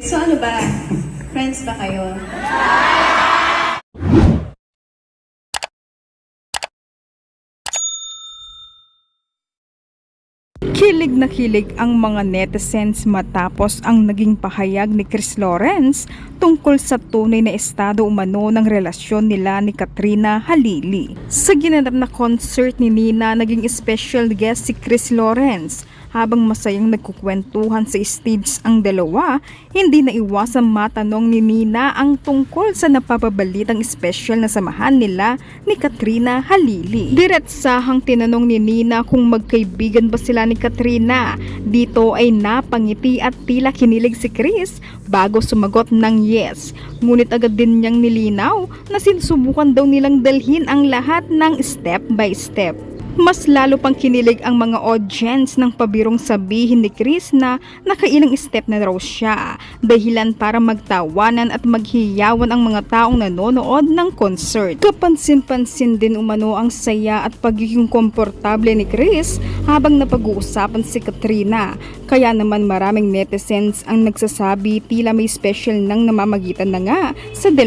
So ano ba? Friends ba kayo? Kilig na kilig ang mga netizens matapos ang naging pahayag ni Chris Lawrence tungkol sa tunay na estado umano ng relasyon nila ni Katrina Halili. Sa ginanap na concert ni Nina, naging special guest si Chris Lawrence. Habang masayang nagkukwentuhan sa stage ang dalawa, hindi na iwasang matanong ni Nina ang tungkol sa napapabalitang special na samahan nila ni Katrina Halili. Diretsahang tinanong ni Nina kung magkaibigan ba sila ni Katrina. Dito ay napangiti at tila kinilig si Chris bago sumagot ng yes. Ngunit agad din niyang nilinaw na sinusubukan daw nilang dalhin ang lahat ng step by step. Mas lalo pang kinilig ang mga audience ng pabirong sabihin ni Chris na nakailang step na raw siya, dahilan para magtawanan at maghiyawan ang mga taong nanonood ng concert. Kapansin-pansin din umano ang saya at pagiging komportable ni Chris habang napag-uusapan si Katrina. Kaya naman maraming netizens ang nagsasabi tila may special nang namamagitan na nga sa dalawa.